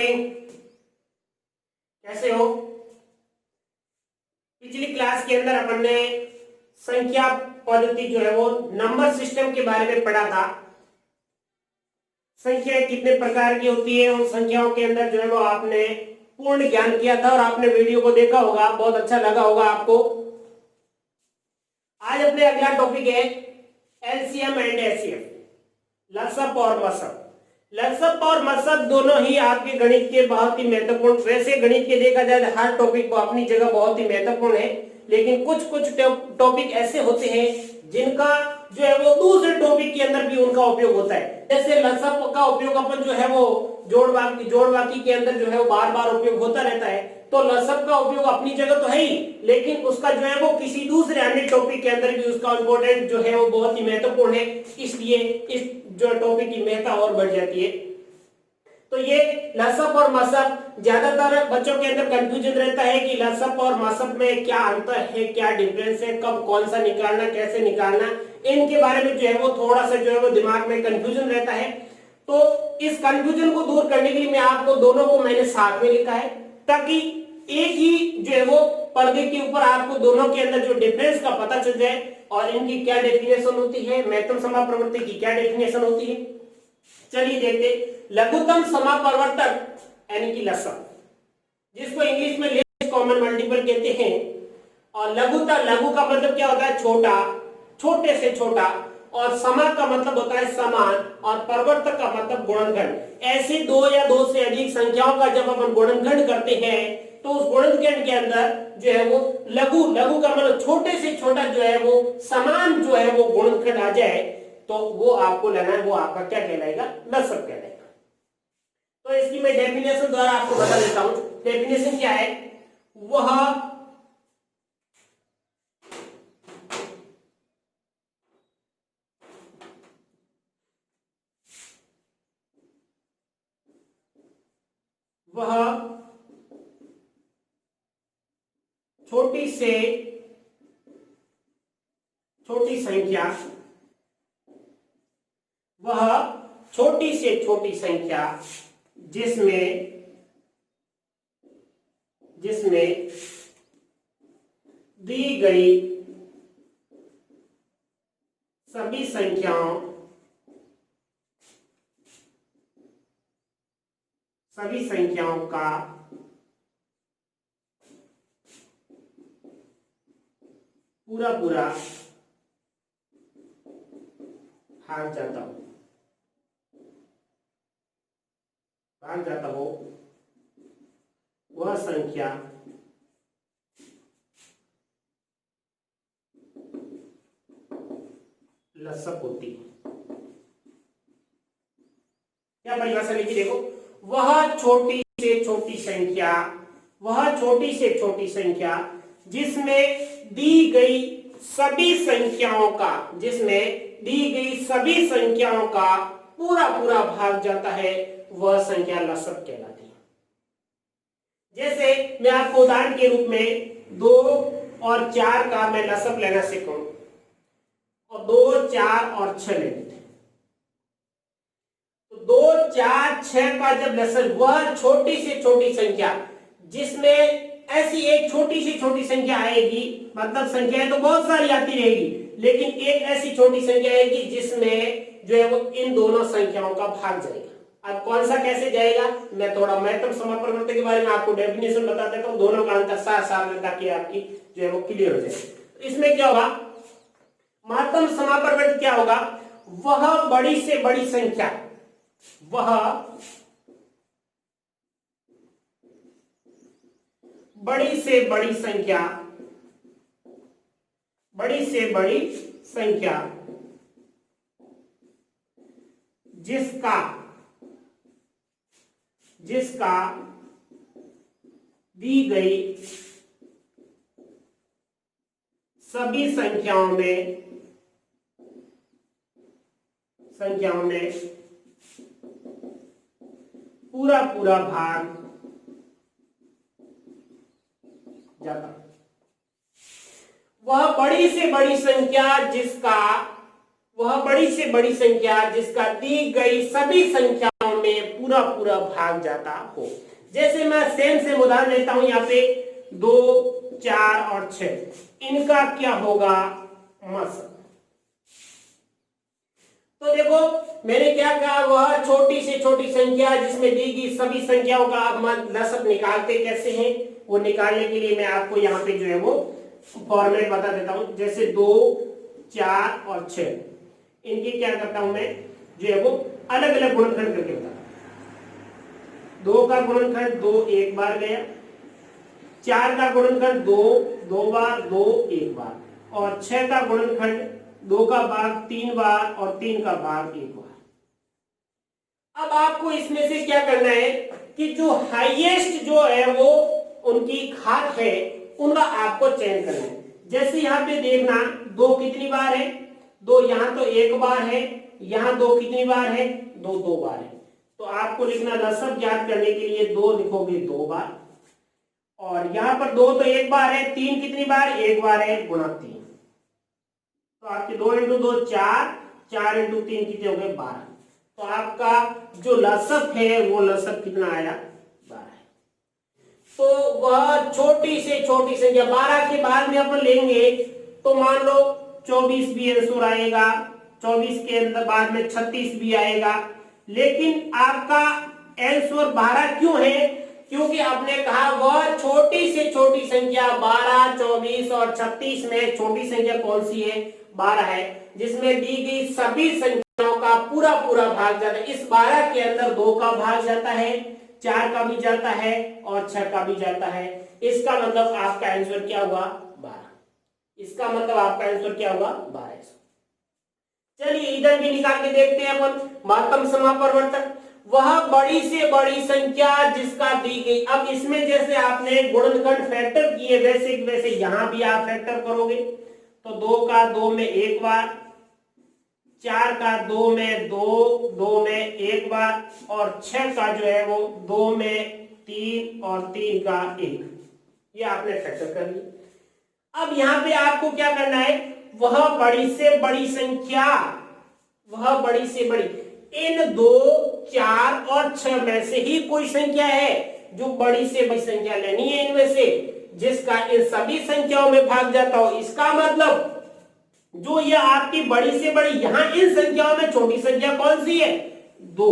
Morning, कैसे हो? पिछली क्लास के अंदर अपन ने संख्या पद्धति जो है वो नंबर सिस्टम के बारे में पढ़ा था। संख्याएं कितने प्रकार की होती है, उन संख्याओं के अंदर जो है वो आपने पूर्ण ज्ञान किया था और आपने वीडियो को देखा होगा, बहुत अच्छा लगा होगा आपको। आज अपने अगला टॉपिक है एलसीएम एंड एचसीएफ, लसअप और मसअप। लसअप और मसअप दोनों ही आपके गणित के बहुत ही महत्वपूर्ण, वैसे गणित के देखा जाए हर टॉपिक को अपनी जगह बहुत ही महत्वपूर्ण है, लेकिन कुछ कुछ टॉपिक ऐसे होते हैं जिनका जो है वो दूसरे टॉपिक के अंदर भी उनका उपयोग होता है। जैसे लसअप का उपयोग अपन जो है वो जोड़ वाक्य के अंदर जो है वो बार बार उपयोग होता रहता है, तो लसअप का उपयोग अपनी जगह तो है ही, लेकिन उसका जो है वो किसी दूसरे अन्य टॉपिक के अंदर भी उसका इंपॉर्टेंट जो है वो बहुत ही महत्वपूर्ण है, इसलिए इस जो टॉपिक की महत्ता और बढ़ जाती है। तो ये लसअप और मसअप, ज्यादातर बच्चों के अंदर कंफ्यूजन रहता है कि लसअप और मसअप में क्या अंतर है, क्या डिफरेंस है, कब कौन सा निकालना, कैसे निकालना, इनके बारे में जो है वो थोड़ा सा जो है वो दिमाग में कंफ्यूजन रहता है। तो इस कंफ्यूजन को दूर करने के लिए मैं आपको दोनों को मैंने साथ में लिखा है, ताकि एक ही जो है वो पर्दे के ऊपर आपको दोनों के अंदर जो डिफरेंस का पता चल जाए और इनकी क्या डेफिनेशन होती है, महत्तम समापवर्तक की क्या डेफिनेशन होती है। चलिए देखते। लघुत्तम समापवर्तक यानी कि लसअप, जिसको इंग्लिश में लीस्ट कॉमन मल्टीपल कहते हैं, और लघु का मतलब क्या होता है, छोटा, छोटे से छोटा, और समा का मतलब होता है समान, और परिवर्तक का मतलब गुणनखंड। ऐसे दो या दो से अधिक संख्याओं का जब अपन गुणनखंड करते हैं तो उस गुणनखंड के अंदर जो है वो लघु का मतलब छोटे से छोटा जो है वो समान जो है वो गुणनखंड आ जाए, तो वो आपको लेना है, वो आपका क्या कहलाएगा, लसअप कहलाएगा। तो इसकी मैं डेफिनेशन द्वारा आपको बता देता हूं। डेफिनेशन क्या है, वह छोटी से छोटी संख्या, वह छोटी से छोटी संख्या जिसमें दी गई सभी संख्याओं का पूरा भाग जाता हो वह संख्या लसअप होती है। क्या परिभाषा लिखी देखो, वह छोटी से छोटी संख्या जिसमें दी गई सभी संख्याओं का पूरा भाग जाता है, वह संख्या लसअप कहलाती है। जैसे मैं आपको उदाहरण के रूप में 2 और 4 का मैं लसअप लेना सीखूं, और 2, 4 और 6 ले लेते हैं। तो 2, 4, 6 का जब लसअप, वह छोटी से छोटी संख्या जिसमें ऐसी एक छोटी से छोटी संख्या आएगी, मतलब संख्याएं तो बहुत सारी आती रहेगी, लेकिन एक ऐसी छोटी संख्या आएगी जिसमें जो है वो इन दोनों संख्याओं का भाग जाएगा। अब कौन सा कैसे जाएगा, मैं थोड़ा महत्तम समापवर्तक के बारे में आपको डेफिनेशन बता देता हूं, दोनों का अंतर साफ में, ताकि आपकी जो है वो क्लियर हो जाए। इसमें क्या होगा, महत्तम समापवर्तक क्या होगा, वह बड़ी से बड़ी संख्या, बड़ी से बड़ी संख्या जिसका दी गई सभी संख्याओं में पूरा भाग जाता। वह बड़ी से बड़ी संख्या जिसका दी गई सभी संख्याओं में पूरा पूरा भाग जाता हो। जैसे मैं सेम उदाहरण लेता हूं, यहाँ पे 2, 4 और 6, इनका क्या होगा मसक। तो देखो मैंने क्या कहा, वह छोटी से छोटी संख्या जिसमें दी गई सभी संख्याओं का अब लसक निकालते कैसे हैं, वो निकालने के लिए मैं आपको यहाँ पे जो है वो फॉर्मेट बता देता हूं। जैसे 2, 4 और 6, इनकी क्या करता हूं मैं जो है वो अलग अलग गुणनखंड करके बताता हूं। 2 का गुणनखंड 2 एक बार गया, 4 का गुणनखंड 2 2 बार, 2 एक बार, और 6 का गुणनखंड 2 का भाग 3 बार और 3 का भाग 1 बार। अब आपको इसमें से क्या करना है कि जो हाईएस्ट जो है वो उनकी घात है उनका आपको चयन करना है। जैसे यहाँ पे देखना 2 कितनी बार है, 2 यहाँ तो 1 बार है, यहाँ 2 कितनी बार है, 2 2 बार है। तो आपको लिखना लसक ज्ञात करने के लिए 2 लिखोगे 2 बार, और यहाँ पर 2 तो 1 बार है, 3 कितनी बार, 1 बार है, गुणा 3। तो आपके 2 × 2 4, 4 × 3 कितने हो गए 12। तो आपका जो लसक है वो लसक कितना आया 12 है। तो वह छोटी से छोटी संख्या 12 के बाद में अपन लेंगे तो मान लो 24 भी आंसर आएगा, 24 के अंदर बाद में 36 भी आएगा, लेकिन आपका आंसर 12 क्यों है, क्योंकि आपने कहा वह छोटी से छोटी संख्या 12, 24 और 36 में छोटी संख्या कौन सी है, 12 है, जिसमें दी गई सभी संख्याओं का पूरा पूरा भाग जाता है। इस 12 के अंदर 2 का भाग जाता है, 4 का भी जाता है और 6 का भी जाता है। इसका मतलब आपका आंसर क्या हुआ 12। इसका मतलब आपका आंसर क्या हुआ 12। चलिए इधर भी निकाल के देखते हैं अपन। महत्तम समापवर्तक वह बड़ी से बड़ी संख्या जिसका दी गई। अब इसमें जैसे आपने गुणनखंड फैक्टर किए वैसे यहां भी आप फैक्टर करोगे तो 2 का 2 में 1 बार, 4 का 2 में 2 में 1 बार, और 6 का जो है वो 2 में 3 और 3 का 1, ये आपने फैक्टर कर लिया। अब यहां पे आपको क्या करना है, वह बड़ी से बड़ी संख्या, वह बड़ी से बड़ी इन 2, 4 और 6 में से ही कोई संख्या है जो बड़ी से बड़ी संख्या लेनी है इनमें से, जिसका इन सभी संख्याओं में भाग जाता हो। इसका मतलब जो ये आपकी बड़ी से बड़ी, यहां इन संख्याओं में छोटी संख्या कौन सी है 2।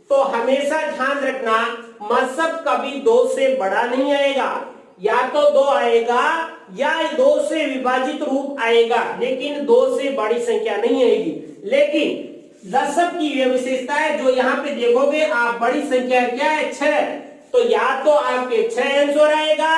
तो हमेशा ध्यान रखना मसक कभी 2 से बड़ा नहीं आएगा, या तो 2 आएगा या 2 से विभाजित रूप आएगा, लेकिन 2 से बड़ी संख्या नहीं आएगी। लेकिन लसक की यह विशेषता है, जो यहाँ पे देखोगे आप बड़ी संख्या क्या है 6, तो या तो आपके 6 आंसर आएगा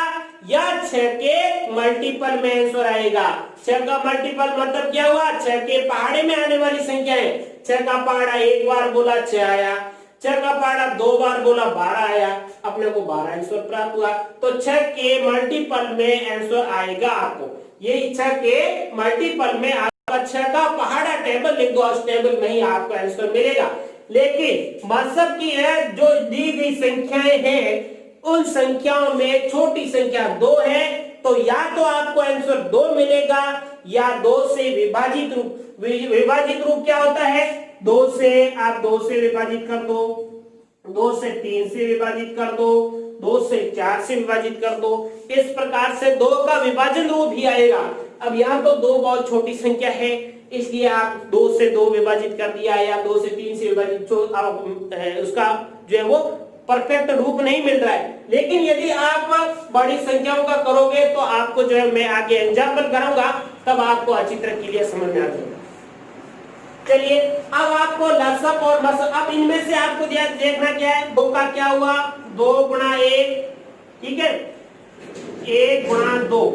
या 6 के मल्टीपल में आंसर आएगा। 6 का मल्टीपल मतलब क्या हुआ, 6 के पहाड़े में आने वाली संख्या है। 6 का पहाड़ा 1 बार बोला 6 आया, 6 का पहाड़ा 2 बार बोला 12 आया, अपने को 12 आंसर प्राप्त हुआ। तो 6 के मल्टीपल में आंसर आएगा आपको, ये 6 के मल्टीपल में आपका 6 का पहाड़ा टेबल लिख दो, उस टेबल में ही आपको आंसर मिलेगा। लेकिन मसक की है जो दी गई संख्याएं हैं उन संख्याओं में छोटी संख्या 2 है, तो या तो आपको आंसर 2 मिलेगा या 2 से विभाजित रूप। विभाजित रूप क्या होता है, 2 से आप 2 से विभाजित कर दो, 2 से 3 से विभाजित कर दो, 2 से 4 से विभाजित कर दो, इस प्रकार से 2 का विभाजन रूप भी आएगा। अब यहाँ तो 2 बहुत छोटी संख्या है, इसलिए आप 2 से 2 विभाजित कर दिया या 2 से 3 से विभाजित, उसका जो है वो परफेक्ट रूप नहीं मिल रहा है। लेकिन यदि आप बड़ी संख्याओं का करोगे तो आपको जो है मैं आगे एग्जाम्पल कराऊंगा, तब आपको अच्छी तरह क्लियर समझ में आ जाएगा। चलिए अब आपको लसक और मसक, अब इनमें से आपको देखना क्या है, 2 का क्या हुआ 2 × 1, ठीक है 1 × 2,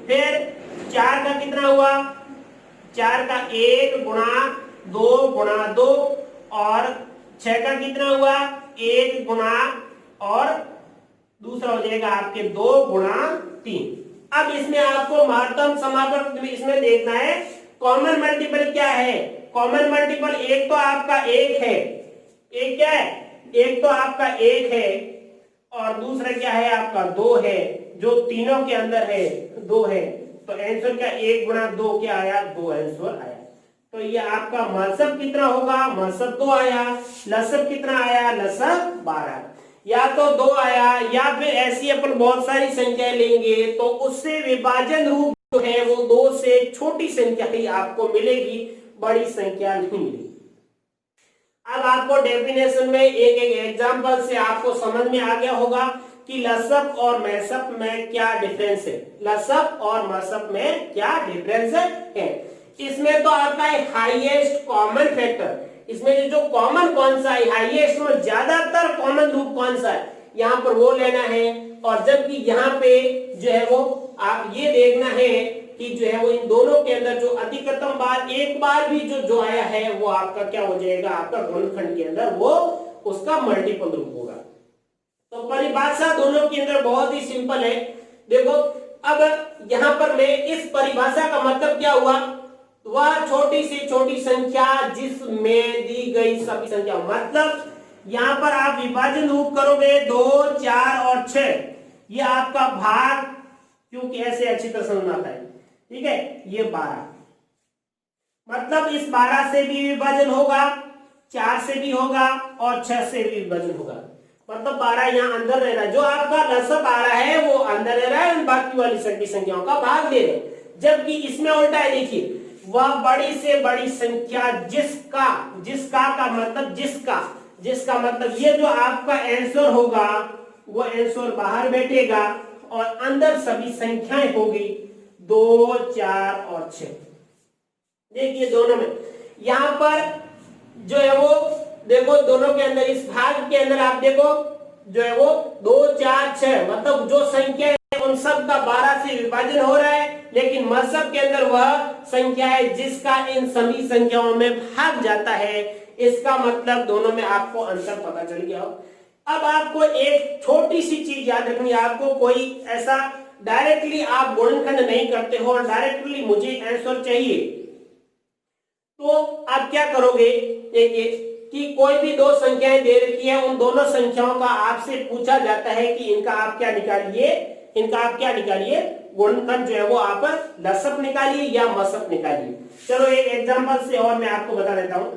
फिर 4 का कितना हुआ, 4 का 1 × 2 × 2, और 6 का कितना हुआ 1 × और दूसरा हो जाएगा आपके 2 × 3। अब इसमें आपको महत्तम समापन इसमें देखना है कॉमन मल्टीपल क्या है। कॉमन मल्टीपल एक तो आपका 1 है, एक क्या है, एक तो आपका 1 है और दूसरा क्या है आपका 2 है, जो तीनों के अंदर है 2 है। तो आंसर क्या 1 × 2 क्या आया 2 आंसर आया। तो तो ये आपका महसब कितना होगा, महसब 2 आया, लसब कितना आया, लसब 12। या तो 2 आया, या फिर ऐसी अपन बहुत सारी संख्याएं लेंगे तो उससे विभाजन रूप जो है वो 2 से छोटी संख्या ही आपको मिलेगी, बड़ी संख्या नहीं मिलेगी। अब आपको डेफिनेशन में एक एक एग्जांपल से आपको समझ में आ गया होगा कि लसब और महसब में क्या डिफरेंस है, लसब और महसब में क्या डिफरेंस है। इसमें तो आपका है हाईएस्ट कॉमन फैक्टर, इसमें जो कॉमन कौन सा है, हाईएस्ट में ज्यादातर कॉमन रूप कौन सा है, यहाँ पर वो लेना है। और जबकि यहाँ पे जो है वो आप ये देखना है कि जो है वो इन दोनों के अंदर जो अधिकतम बार एक बार भी जो आया है वो आपका क्या हो जाएगा, आपका गुणनखंड के अंदर वो उसका मल्टीपल रूप होगा। तो परिभाषा दोनों के अंदर बहुत ही सिंपल है। देखो अब यहाँ पर मैं इस परिभाषा का मतलब क्या हुआ, वह छोटी से छोटी संख्या जिसमें दी गई सभी संख्या, मतलब यहाँ पर आप विभाजन रूप करोगे 2, 4 और 6, ये आपका भाग, क्योंकि ऐसे अच्छी तरह समझ में आता है, ठीक है, ये 12, मतलब इस 12 से भी विभाजन होगा, 4 से भी होगा और 6 से भी विभाजन होगा, मतलब 12 यहाँ अंदर रह रहा है। जो आपका लसब आ रहा है वो अंदर रह रहा है, बाकी वाली सभी संख्याओं का भाग ले रहे। जबकि इसमें उल्टा है, देखिए वह बड़ी से बड़ी संख्या जिसका, जिसका का मतलब जिसका, जिसका मतलब ये जो आपका आंसर होगा वो आंसर बाहर बैठेगा और अंदर सभी संख्याएं होगी 2, 4 और 6। देखिए दोनों में यहां पर जो है वो देखो दोनों के अंदर, इस भाग के अंदर आप देखो जो है वो 2, 4, 6, मतलब जो संख्या है उन सब का 12 से विभाजन हो रहा है, लेकिन महसब के अंदर वह संख्या है जिसका इन सभी संख्याओं में भाग जाता है। इसका मतलब दोनों में आपको अंतर पता चल गया हो। अब आपको एक छोटी सी चीज याद रखनी है, आपको कोई ऐसा डायरेक्टली आप गुणनखंड नहीं करते हो और डायरेक्टली मुझे आंसर चाहिए, तो आप क्या करोगे, देखिए कि कोई भी 2 संख्याएं दे रखी है, उन दोनों संख्याओं का आपसे पूछा जाता है कि इनका आप क्या निकालिए, इनका आप क्या निकालिए, गुणनखंड जो है वो आप लसब निकालिए या महसब निकालिए। चलो एक एग्जांपल से और मैं आपको बता देता हूं।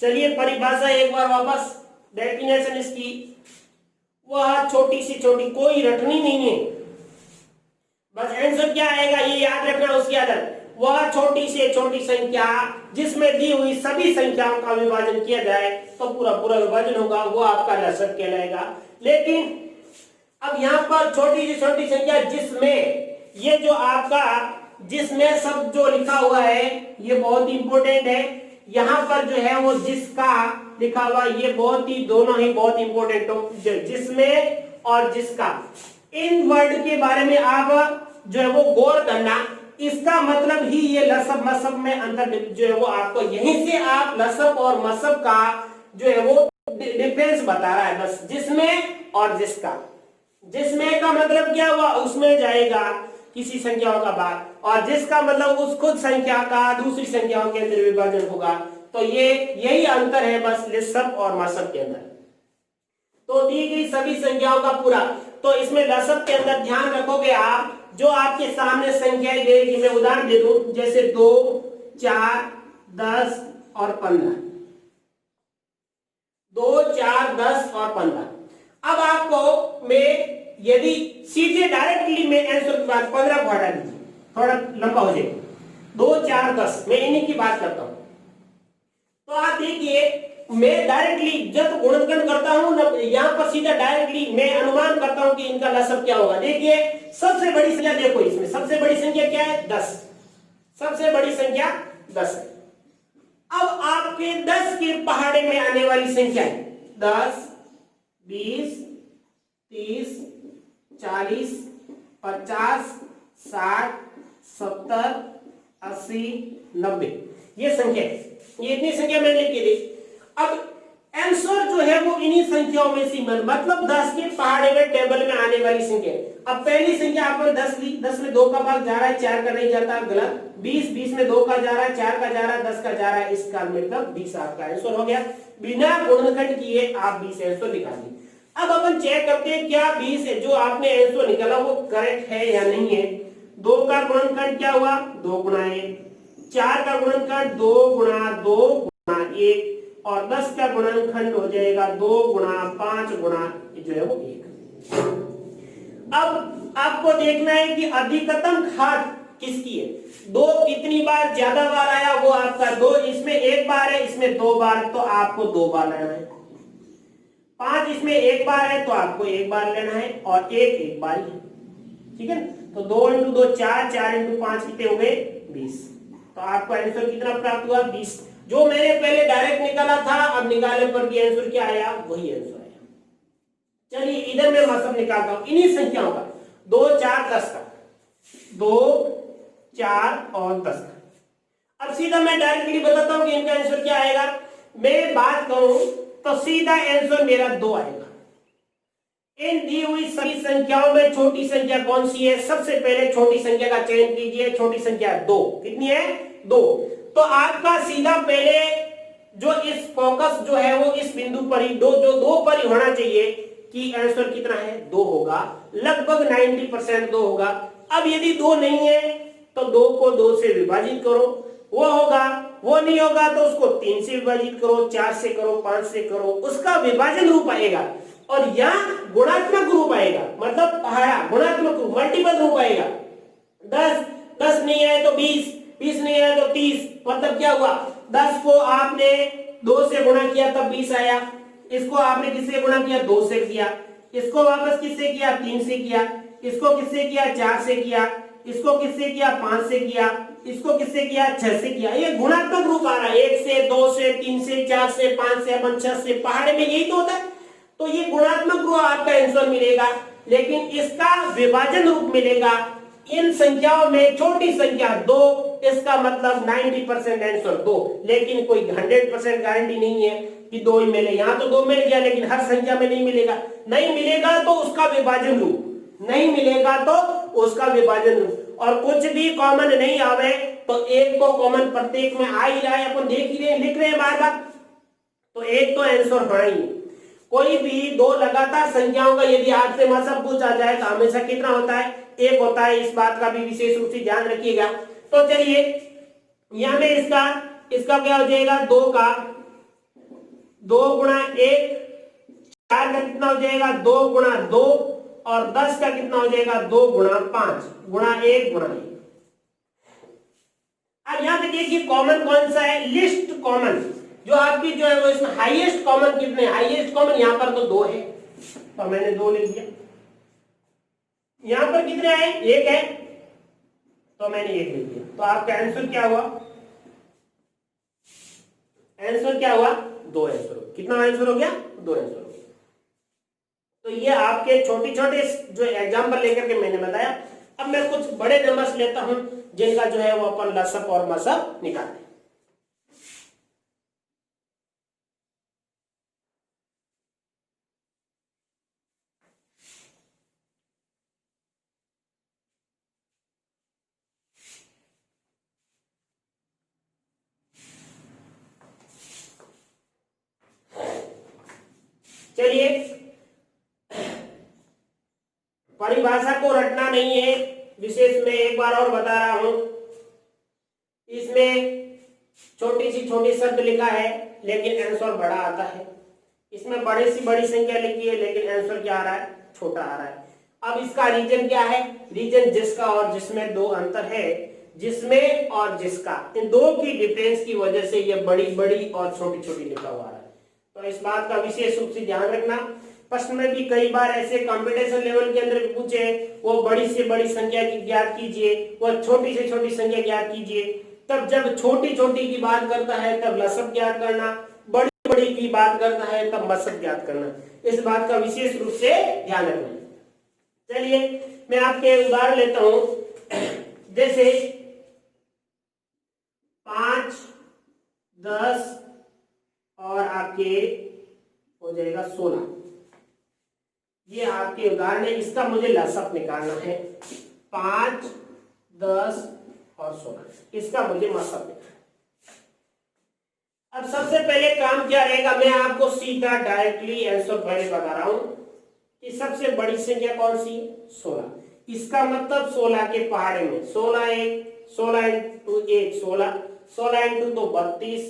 चलिए परिभाषा एक बार वापस, डेफिनेशन इसकी, वह छोटी से छोटी, कोई रटनी नहीं है, बस आंसर क्या आएगा ये याद रखना उसकी आदत। वह छोटी से छोटी संख्या जिसमें दी हुई सभी संख्याओं का विभाजन किया जाए तो पूरा पूरा विभाजन होगा, वो आपका लसब कहलाएगा। लेकिन अब यहाँ पर छोटी से छोटी संख्या जिसमें, ये जो आपका जिसमें सब जो लिखा हुआ है ये बहुत ही इंपॉर्टेंट है। यहाँ पर जो है वो जिसका लिखा हुआ, ये बहुत ही, दोनों ही बहुत इंपॉर्टेंट हो, जिसमें और जिसका, इन वर्ड के बारे में आप जो है वो गौर करना। इसका मतलब ही ये लसब मसब में अंतर जो है वो आपको, यहीं से आप लसब और मसब का जो है वो डिफरेंस बता रहा है, बस जिसमें और जिसका। जिसमें का मतलब क्या हुआ, उसमें जाएगा किसी संख्याओं का भाग, और जिसका मतलब उस खुद संख्या का दूसरी संख्याओं के अंदर विभाजन होगा। तो ये यही अंतर है बस लसब और मसब के अंदर। तो दी गई सभी संख्याओं का पूरा, तो इसमें लसब के अंदर ध्यान रखोगे आप, जो आपके सामने संख्याएं देगी, मैं उदाहरण दे दूं, जैसे 2, 4, 10 और 15, 2, 4, 10 और 15। अब आपको मैं यदि सीधे डायरेक्टली मैं आंसर की बात 15 को हटा दीजिए, थोड़ा लंबा हो जाएगा, 2, 4, 10 मैं इन्हीं की बात करता हूं। तो आप देखिए मैं डायरेक्टली जब गुणनखंड करता हूं ना, यहां पर सीधा डायरेक्टली मैं अनुमान करता हूं कि इनका लसब क्या होगा। देखिए सबसे बड़ी संख्या देखो, इसमें सबसे बड़ी संख्या क्या है, 10, सबसे बड़ी संख्या 10 है। अब आपके 10 के पहाड़े में आने वाली संख्या है 10, 20, 30, 40, 50, 60, 70, 80, 90, ये संख्या है। ये इतनी संख्या मैंने लिखी थी। अब आंसर जो है वो इन्हीं संख्याओं में सीमित, मतलब 10 के पहाड़े में टेबल में आने वाली संख्या। अब पहली संख्या आपने 10 ली, 10 में 2 का भाग जा रहा है, 4 का नहीं जाता, गलत। 20, 20 में 2 का जा रहा है, 4 का जा रहा है, 10 का जा रहा है, इसका मतलब 20 आपका आंसर हो गया। बिना गुणनखंड किए आप 20 आंसर निकाल दिए। अब अपन चेक करते हैं क्या 20 जो आपने आंसर निकाला वो करेक्ट है या नहीं है। 2 का गुणनखंड क्या हुआ, 2 गुणा 1। 4 का गुणनखंड 2 गुणा 2 गुणा 1, और 10 का गुणनखंड हो जाएगा 2 गुणा 5 गुणा जो है वो 1। अब आपको देखना है कि अधिकतम घात किसकी है। 2 कितनी बार ज्यादा बार आया वो आपका 2, इसमें 1 बार है, इसमें 2 बार, तो आपको 2 बार लेना है। 5 इसमें 1 बार है तो आपको 1 बार लेना है, और 1 बार ही है, ठीक है। तो 2 × 2 4, 4 × 5 कितने हो गए 20। तो आपको आंसर कितना प्राप्त हुआ 20। जो मैंने पहले डायरेक्ट निकाला था, अब निकालने पर भी आंसर क्या आया, वही आंसर आया। चलिए इधर मैं मतलब निकालता हूं इन्हीं संख्याओं का, 2 4 10 का, 2 4 और 10 का। अब सीधा मैं डायरेक्टली बताता हूं कि इनका आंसर क्या आएगा। मैं बात करूं तो सीधा आंसर मेरा 2 आएगा। इन दी हुई सभी संख्याओं में छोटी संख्या कौन सी है, सबसे पहले छोटी संख्या का चयन कीजिए। छोटी संख्या 2, कितनी है 2। तो आपका सीधा पहले जो इस फोकस जो है वो इस बिंदु पर ही 2 पर ही होना चाहिए कि आंसर कितना है 2 होगा, लगभग 90% 2 होगा। अब यदि 2 नहीं है तो 2 को 2 से विभाजित करो, वो होगा। वो नहीं होगा तो उसको 3 से विभाजित करो, 4 से करो, 5 से करो, उसका विभाजन रूप आएगा। और यहाँ गुणात्मक रूप आएगा, मतलब पहाड़ा गुणात्मक रूप, मल्टीपल रूप आएगा। 10 नहीं आए तो 20 नहीं आए तो 30, मतलब क्या हुआ 10 को आपने 2 से गुणा किया तब 20 आया। इसको आपने किससे गुणा किया 2 से किया, इसको वापस किससे किया 3 से किया, इसको किससे किया 4 से किया, इसको किससे किया 5 से किया, इसको किससे किया 6 से किया। ये गुणात्मक रूप आ रहा है, 1 से 2 से 3 से 4 से 5 से 6 से, पहाड़े में यही तो होता है। तो ये गुणात्मक रूप आपका आंसर मिलेगा, लेकिन इसका विभाजन रूप मिलेगा इन संख्याओं में छोटी संख्या 2, इसका मतलब 90% आंसर 2। लेकिन कोई 100% गारंटी नहीं है कि 2 ही मिले। यहां तो 2 मिल गया, लेकिन हर संख्या में नहीं मिलेगा। नहीं मिलेगा तो उसका विभाजन रूप, नहीं मिलेगा तो उसका विभाजन रूप। और कुछ भी कॉमन नहीं आवे तो एक तो कॉमन प्रत्येक में आ ही रहा है, अपन देख ही रहे लिख रहे हैं बार बार, तो एक तो आंसर होना ही। कोई भी 2 लगातार संख्याओं का यदि आपसे मतलब पूछा जाए तो हमेशा कितना होता है 1 होता है। इस बात का भी विशेष रूप से ध्यान रखिएगा। तो चलिए यहां में इसका क्या हो जाएगा 2 का 2 गुणा 1, 4 का कितना हो जाएगा 2 गुणा 2, और 10 का कितना हो जाएगा 2 गुणा 5 गुणा 1 गुणा 1। अब यहां पे देखिए कॉमन कौन सा है, लिस्ट कॉमन जो आपकी जो है वो इसमें हाईएस्ट कॉमन कितने, हाईएस्ट कॉमन यहां पर तो 2 है, तो मैंने 2 ले लिया। यहां पर कितने आए 1 है, तो मैंने 1 ले लिया। तो आपका आंसर क्या हुआ, आंसर क्या हुआ 2 आंसर। कितना आंसर हो गया 2 आंसर हो गया। तो ये आपके छोटे छोटे जो एग्जाम्पल लेकर के मैंने बताया। अब मैं कुछ बड़े नंबर्स लेता हूं जिनका जो है वो अपन लसअप और मसअप निकालते हैं। चलिए परिभाषा को रटना नहीं है, विशेष में एक बार और बता रहा हूं। इसमें छोटी सी छोटी शब्द लिखा है लेकिन आंसर बड़ा आता है। इसमें बड़ी सी बड़ी संख्या लिखी है लेकिन आंसर क्या आ रहा है छोटा आ रहा है। अब इसका रीजन क्या है, रीजन जिसका और जिसमें 2 अंतर है, जिसमें और जिसका, इन 2 की डिफरेंस की वजह से ये बड़ी बड़ी और छोटी छोटी लिखा हुआ है। तो इस बात का विशेष रूप से ध्यान रखना। प्रश्न में भी कई बार ऐसे कंपटीशन लेवल के अंदर भी पूछे, वो बड़ी से बड़ी संख्या की ज्ञात कीजिए, वो छोटी से छोटी संख्या ज्ञात कीजिए। तब जब छोटी छोटी की बात करता है तब लसअप ज्ञात करना, बड़ी बड़ी की बात करता है तब मसअप ज्ञात करना। इस बात का विशेष रूप से ध्यान रखना। चलिए मैं आपके उदाहरण लेता हूं, जैसे 5, 10 और आपके हो जाएगा 16। ये आपके उदाहरण है, इसका मुझे लसअप निकालना है। 5, 10 और 16, इसका मुझे मसअप निकालना है। अब सबसे पहले काम क्या रहेगा, मैं आपको सीधा डायरेक्टली आंसर पहले बता रहा हूं कि सबसे बड़ी संख्या कौन सी है, 16। इसका मतलब 16 के पहाड़े में 16 इंटू 1 16, 16 इंटू तो 32।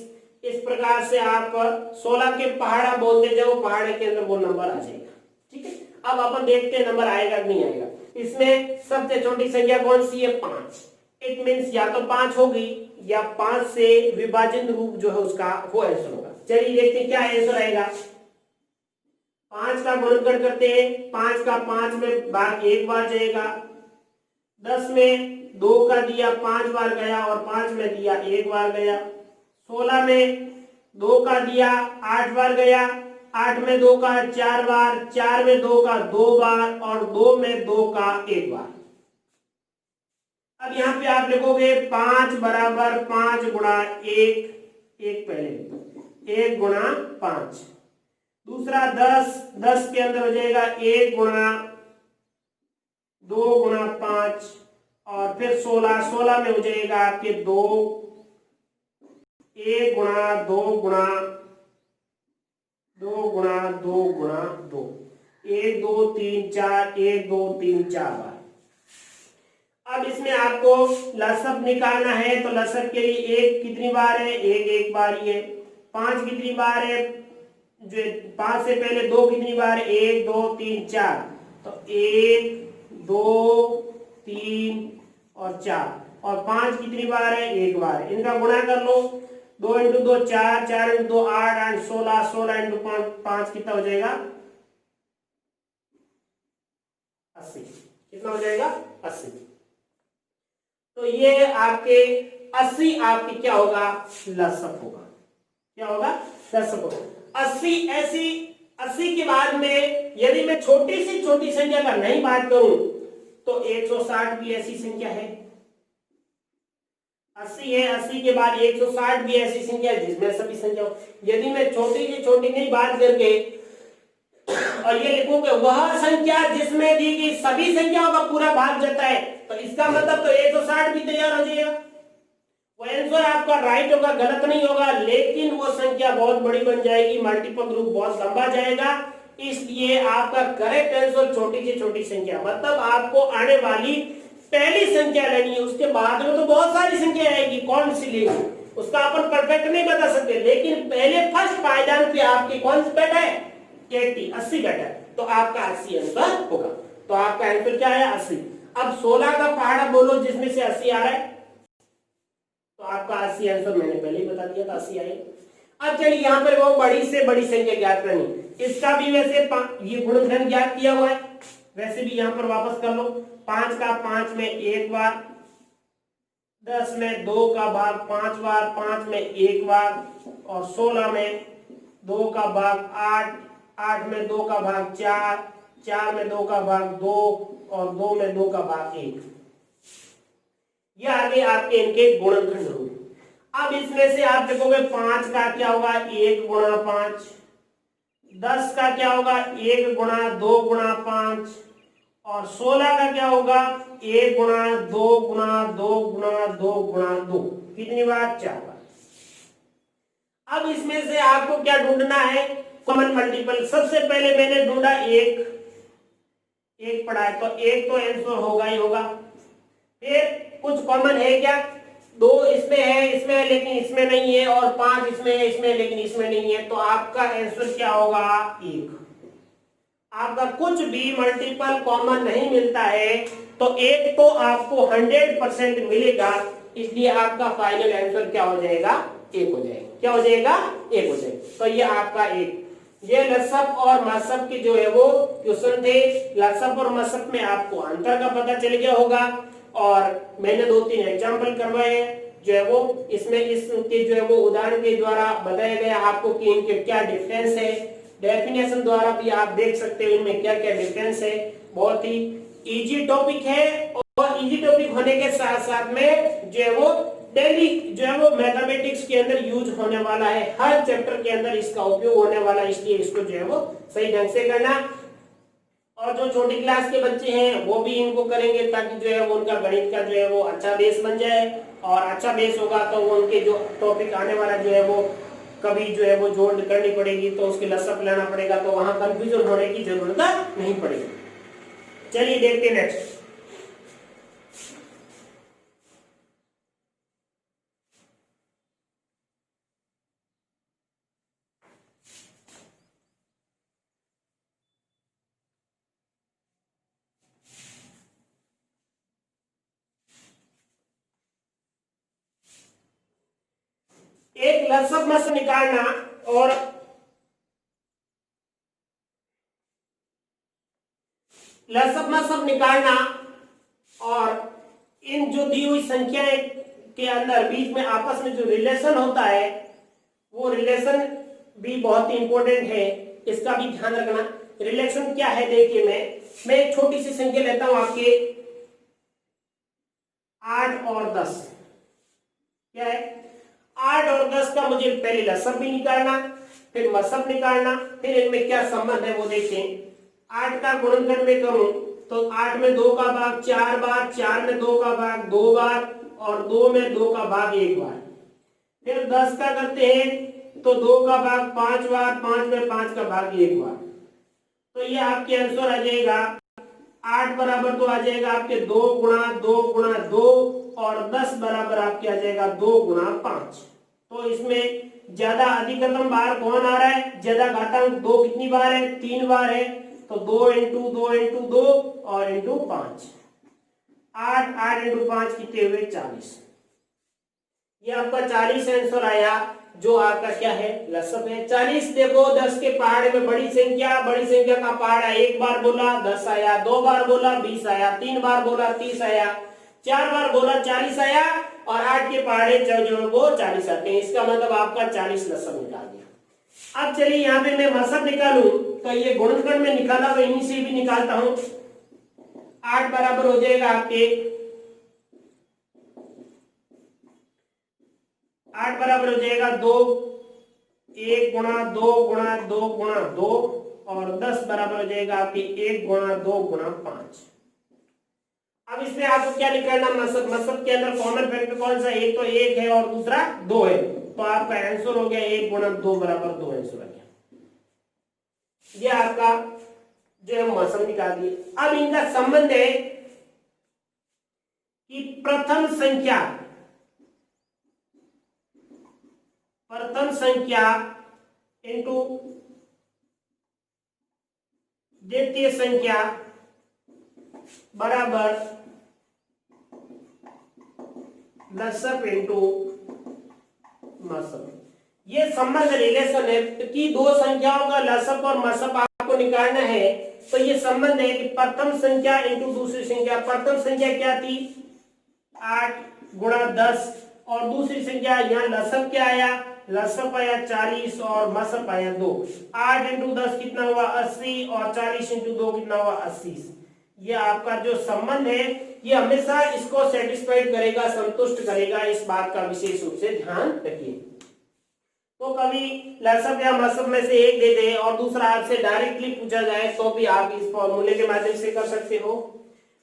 इस प्रकार से आप 16 के पहाड़ा बोलते जाओ, पहाड़े के अंदर वो नंबर आ जाएगा। ठीक है, अब अपन देखते हैं नंबर आएगा कि नहीं आएगा। इसमें सबसे छोटी संख्या कौन सी है, 5। इट मीन्स या तो 5 होगी या 5 से विभाजित रूप जो है उसका वो आंसर होगा। चलिए देखते हैं क्या आंसर आएगा। 5 का गुणनखंड करते हैं, 5 का 5 में भाग 1 बार जाएगा। 10 में 2 का दिया 5 बार गया और 5 में दिया 1 बार गया। 16 में 2 का दिया 8 बार गया, 8 में 2 का 4 बार, 4 में 2 का 2 बार और 2 में 2 का 1 बार। अब यहाँ पे आप लिखोगे 5 बराबर 5 गुणा 1, 1 पहले 1 गुणा 5। दूसरा 10 के अंदर हो जाएगा 1 गुणा 2 गुणा 5 और फिर 16 में हो जाएगा आपके 2, 1 गुणा 2 गुणा 2 गुणा 2 गुणा 2, 1 2 3 4, 1 2 3 4 बार। अब इसमें आपको लसअप निकालना है, तो लसअप के लिए 1 कितनी बार है, 1 1 बार ही है। 5 कितनी बार है, जो 5 से पहले 2 कितनी बार है, 1 2 3 4, तो 1 2 3 और 4, और 5 कितनी बार है, 1 बार है। इनका गुणा कर लो, 2 इंटू 2 4, 4 इंटू 2 8, 8 16, 16 इंटू 5 कितना हो जाएगा, 80। कितना हो जाएगा, 80। तो ये आपके 80 आपकी क्या होगा, लसअप होगा। क्या होगा, लसअप होगा। 80 के बाद में यदि मैं छोटी से छोटी संख्या का नहीं बात करूं तो 160 भी ऐसी संख्या है। 80 है, 80 के बाद 160 भी ऐसी संख्या है जिसमें सभी संख्या। यदि मैं छोटी से छोटी नहीं बात करके और ये लिखूंगा वह संख्या जिसमें दी गई सभी संख्याओं का पूरा भाग जाता है, तो इसका मतलब तो 160 भी तैयार हो जाएगा। वो आंसर आपका राइट होगा, गलत नहीं होगा, लेकिन वो संख्या बहुत बड़ी बन जाएगी, मल्टीपल ग्रुप बहुत लंबा जाएगा। इसलिए आपका करेक्ट आंसर छोटी से छोटी संख्या, मतलब आपको आने वाली पहली संख्या लेनी है। उसके बाद में तो बहुत सारी संख्या आएगी, कौन सी लेनी उसका अपन परफेक्ट नहीं बता सकते, लेकिन पहले फर्स्ट पायदान पे आपकी कौन सी बैठा है, 80 बैठा है, तो आपका 80 आंसर होगा। तो आपका आंसर क्या है, 80। अब 16 का पहाड़ा बोलो जिसमें से 80 आ रहा है, तो आपका 80 आंसर मैंने पहले ही बता दिया था, 80 आएगा। अब चलिए यहाँ पर वो बड़ी से बड़ी संख्या ज्ञात करनी, इसका भी वैसे ये गुणनखंड ज्ञात किया हुआ है, वैसे भी यहाँ पर वापस कर लो। 5 का 5 में 1 बार, 10 में 2 का भाग 5 बार, 5 में 1 बार और 16 में 2 का भाग 8, 8 में 2 का भाग 4, 4 में 2 का भाग 2 और 2 में 2 का भाग 1। ये आगे आपके इनके गुणनखंड होंगे। अब इसमें से आप देखोगे 5 का क्या होगा, 1 गुणा 5, 10 का क्या होगा, 1 गुणा 2 गुणा 5 और 16 का क्या होगा, 1 गुणा 2 गुणा 2 गुणा 2 गुणा 2, कितनी बार, 4 बार। अब इसमें से आपको क्या ढूंढना है, कॉमन मल्टीपल। सबसे पहले मैंने ढूंढा 1 पढ़ा है, तो 1 तो आंसर होगा ही होगा। फिर कुछ कॉमन है क्या, 2 इसमें है लेकिन इसमें नहीं है, और 5 इसमें है इसमें लेकिन इसमें नहीं है, तो आपका आंसर क्या होगा, 1। आपका कुछ भी मल्टीपल कॉमन नहीं मिलता है तो 1 तो आपको 100% मिलेगा, इसलिए आपका फाइनल आंसर क्या हो जाएगा, 1 हो जाएगा। क्या हो जाएगा, 1 हो जाएगा। तो ये आपका 1। ये लसअप और मसअप के जो है वो क्वेश्चन थे। लसअप और मसअप में आपको अंतर का पता चल गया होगा, और मैंने 2-3 एग्जाम्पल करवाए जो है वो इसमें इसके जो है वो उदाहरण के द्वारा बताया गया आपको कि इनके क्या डिफरेंस है। डेफिनेशन द्वारा भी आप देख सकते हो इनमें क्या क्या डिफरेंस है। बहुत ही इजी टॉपिक है, और इजी टॉपिक होने के साथ साथ में जो है वो डेली जो है वो मैथमेटिक्स के अंदर यूज होने वाला है, हर चैप्टर के अंदर इसका उपयोग होने वाला है, इसलिए इसको जो है वो सही ढंग से करना। और जो छोटी क्लास के बच्चे हैं वो भी इनको करेंगे ताकि जो है वो उनका गणित का जो है वो अच्छा बेस बन जाए, और अच्छा बेस होगा तो वो उनके जो टॉपिक आने वाला जो है वो कभी जो है वो जोड़ करनी पड़ेगी तो उसके लसअप लेना पड़ेगा, तो वहां कंफ्यूजन होने की जरूरत नहीं पड़ेगी। चलिए देखते हैं नेक्स्ट। एक लसअप मस निकालना और लसअप मसअप निकालना, और इन जो दी हुई संख्याएं के अंदर बीच में आपस में जो रिलेशन होता है वो रिलेशन भी बहुत ही इंपॉर्टेंट है, इसका भी ध्यान रखना। रिलेशन क्या है देखिए, मैं एक छोटी सी संख्या लेता हूं आपके 8 और 10। क्या है 8 और 10 का मुझे पहले लसअप भी निकालना, फिर मसअप निकालना, फिर इनमें क्या संबंध है वो देखें। 8 का गुणनखंड में करूं तो 8 में 2 का भाग 4 बार, 4 में 2 का भाग 2 बार, और 2 में 2 का भाग 1 बार। फिर 10 का करते हैं तो 2 का भाग 5 बार, 5 में 5 का भाग 1 बार। तो ये आपके आंसर आ जाएगा 8 बराबर तो आ जाएगा आपके 2 गुणा 2 गुणा 2, और 10 बराबर आपके आ जाएगा 2 गुणा 5। तो इसमें ज्यादा अधिकतम बार कौन आ रहा है, ज्यादा घातांक 2 कितनी बार है, 3 बार है, तो 2 इंटू 2 इंटू 2 और इंटू 5, 8 8 इंटू 5 कितने हुए 40। ये आपका 40 आंसर आया, जो आपका क्या है लसअप है। 40 देखो 10 के पहाड़े में बड़ी संख्या का पहाड़ा, एक बार बोला 10 आया, 2 बार बोला 20 आया, 3 बार बोला 30 आया, 4 बार बोला 40 आया, और 8 के पहाड़े जो वो 40 आते हैं। इसका मतलब आपका 40 लसअप निकाल दिया। अब चलिए यहाँ पे मैं मसअप निकालूं तो ये गुणनखंड में निकाला तो इन्हीं से भी निकालता हूं। 8 बराबर हो जाएगा आपके 8 बराबर हो जाएगा 2, 1 गुणा 2 गुणा 2 गुणा 2, और 10 बराबर हो जाएगा आपकी 1 गुणा 2 गुणा 5। अब इसमें आपको क्या निकालना, मसअप। मसअप के अंदर कॉमन फैक्टर कौन सा, एक तो 1 है और दूसरा 2 है, तो आपका आंसर हो गया 1 गुणा 2 बराबर 2 आंसर आ गया। ये आपका जो है मसअप निकाल दिए। अब इनका संबंध है कि प्रथम संख्या इंटू द्वितीय संख्या बराबर लसअप इंटू मसअप। ये संबंध रिलेशन है कि दो संख्याओं का लसअप और मसअप आपको निकालना है, तो ये संबंध है कि प्रथम संख्या इंटू दूसरी संख्या। प्रथम संख्या क्या थी 8 गुणा 10, और दूसरी संख्या यहाँ लसअप क्या आया, लसअप आया 40 और मसअप आया 2। 8 इंटू 10 कितना हुआ 80, और 40 इंटू 2 कितना हुआ 80। ये आपका जो संबंध है ये हमेशा इसको सेटिस्फाइड करेगा, संतुष्ट करेगा, इस बात का विशेष रूप से ध्यान रखिए। तो कभी लसअप या मसअप में से एक दे दे और दूसरा आपसे डायरेक्टली पूछा जाए तो भी आप इस फॉर्मूले के माध्यम से कर सकते हो।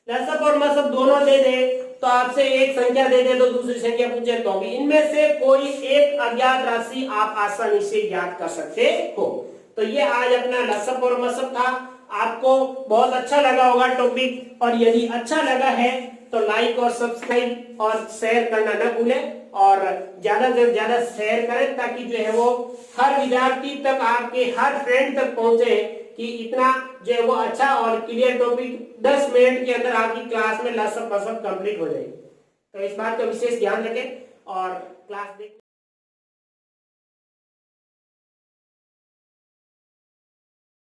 लसअप और मसअप दोनों दे दे तो आपसे एक संख्या दे दे तो दूसरी संख्या पूछे तो भी इनमें से कोई एक अज्ञात राशि आप आसानी से ज्ञात कर सकते हो। तो ये आज अपना लसअप और मसअप था। आपको बहुत अच्छा लगा होगा टॉपिक, और यदि अच्छा लगा है तो लाइक और सब्सक्राइब और शेयर करना न भूलें, और ज्यादा से ज्यादा शेयर करें ताकि जो है वो हर विद्यार्थी तक, आपके हर फ्रेंड तक पहुंचे कि इतना जो है वो अच्छा और क्लियर टॉपिक 10 मिनट के अंदर आपकी क्लास में लसअप मसअप कंप्लीट हो जाए। तो इस बात का विशेष ध्यान रखें और क्लास देखें।